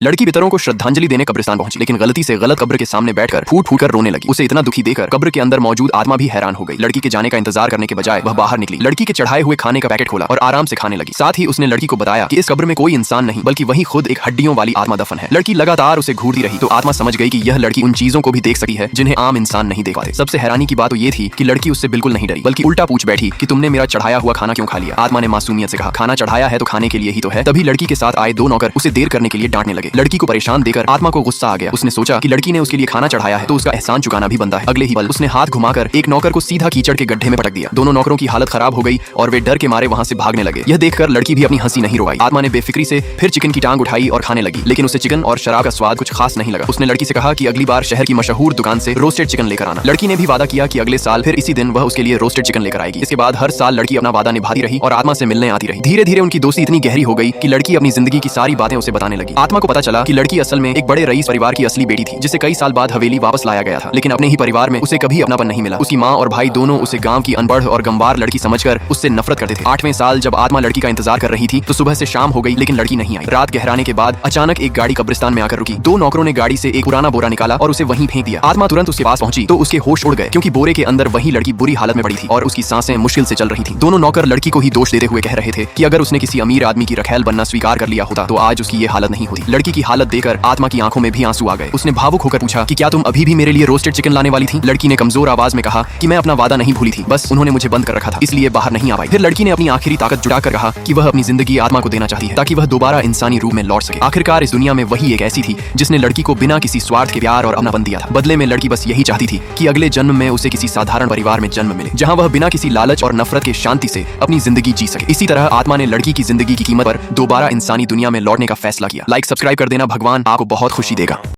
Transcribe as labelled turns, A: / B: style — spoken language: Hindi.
A: लड़की पितरों को श्रद्धांजलि देने कब्रिस्तान पहुंची, लेकिन गलती से गलत कब्र के सामने बैठकर फूट फूट कर रोने लगी। उसे इतना दुखी देखकर कब्र के अंदर मौजूद आत्मा भी हैरान हो गई। लड़की के जाने का इंतजार करने के बजाय वह बाहर निकली, लड़की के चढ़ाए हुए खाने का पैकेट खोला और आराम से खाने लगी। साथ ही उसने लड़की को बताया कि इस कब्र में कोई इंसान नहीं बल्कि वही खुद एक हड्डियों वाली आत्मा दफन है। लड़की लगातार उसे घूरती रही तो आत्मा समझ गई कि यह लड़की उन चीजों को भी देख सकी है जिन्हें आम इंसान नहीं देख पाते। सबसे हैरानी की बात तो ये थी कि लड़की उससे बिल्कुल नहीं डरी, बल्कि उल्टा पूछ बैठी कि तुमने मेरा चढ़ाया हुआ खाना क्यों खा लिया। आत्मा ने मासूमियत से कहा, खाना चढ़ाया है तो खाने के लिए ही तो है। तभी लड़की के साथ आए दो नौकर उसे देर करने के लिए डांटने लगे। लड़की को परेशान देकर आत्मा को गुस्सा आ गया। उसने सोचा कि लड़की ने उसके लिए खाना चढ़ाया है तो उसका एहसान चुकाना भी बनता है। अगले ही पल उसने हाथ घुमाकर एक नौकर को सीधा कीचड़ के गड्ढे में पटक दिया। दोनों नौकरों की हालत खराब हो गई और वे डर के मारे वहां से भागने लगे। यह देखकर लड़की भी अपनी हंसी नहीं रुकाई। आत्मा ने बेफिक्री से फिर चिकन की टांग उठाई और खाने लगी, लेकिन उसे चिकन और शराब का स्वाद कुछ खास नहीं लगा। उसने लड़की से कहा कि अगली बार शहर की मशहूर दुकान से रोस्टेड चिकन लेकर आना। लड़की ने भी वादा किया कि अगले साल फिर इसी दिन वह उसके लिए रोस्टेड चिकन लेकर आएगी। इसके बाद हर साल लड़की अपना वादा निभाती रही और आत्मा से मिलने आती रही। धीरे धीरे उनकी दोस्ती इतनी गहरी हो गई कि लड़की अपनी जिंदगी की सारी बातें उसे बताने लगी। आत्मा को पता चला कि लड़की असल में एक बड़े रईस परिवार की असली बेटी थी, जिसे कई साल बाद हवेली वापस लाया गया था, लेकिन अपने ही परिवार में उसे कभी अपनापन नहीं मिला। उसकी माँ और भाई दोनों उसे गांव की अनपढ़ और गंवार लड़की समझकर उससे नफरत करते थे। 8वें साल जब आत्मा लड़की का इंतजार कर रही थी तो सुबह से शाम हो गई, लेकिन लड़की नहीं आई। रात गहराने के बाद अचानक एक गाड़ी कब्रिस्तान में आकर रुकी। दो नौकरों ने गाड़ी से एक पुराना बोरा निकाला और उसे वहीं फेंक दिया। आत्मा तुरंत उसके पास पहुंची तो उसके होश उड़ गए, क्योंकि बोरे के अंदर वही लड़की बुरी हालत में पड़ी थी और उसकी सांसें मुश्किल से चल रही थी। दोनों नौकर लड़की को ही दोष देते हुए कह रहे थे कि अगर उसने किसी अमीर आदमी की रखैल बनना स्वीकार कर लिया होता तो आज उसकी ये हालत नहीं होती। लड़की की हालत देखकर आत्मा की आंखों में भी आंसू आ गए। उसने भावुक होकर पूछा कि क्या तुम अभी भी मेरे लिए रोस्टेड चिकन लाने वाली थी? लड़की ने कमजोर आवाज में कहा कि मैं अपना वादा नहीं भूली थी, बस उन्होंने मुझे बंद कर रखा था, इसलिए बाहर नहीं आ पाई। फिर लड़की ने अपनी आखिरी ताकत जुटाकर कहा कि वह अपनी जिंदगी आत्मा को देना चाहती है ताकि वह दोबारा इंसानी रूप में लौट सके। आखिरकार इस दुनिया में वही एक ऐसी थी जिसने लड़की को बिना किसी स्वार्थ के प्यार और अपनापन दिया था। बदले में लड़की बस यही चाहती थी कि अगले जन्म में उसे किसी साधारण परिवार में जन्म मिले, जहां वह बिना किसी लालच और नफरत के शांति से अपनी जिंदगी जी सके। इसी तरह आत्मा ने लड़की की जिंदगी की कीमत पर दोबारा इंसानी दुनिया में लौटने का फैसला किया। लाइक सब्सक्राइब कर देना, भगवान आपको बहुत खुशी देगा।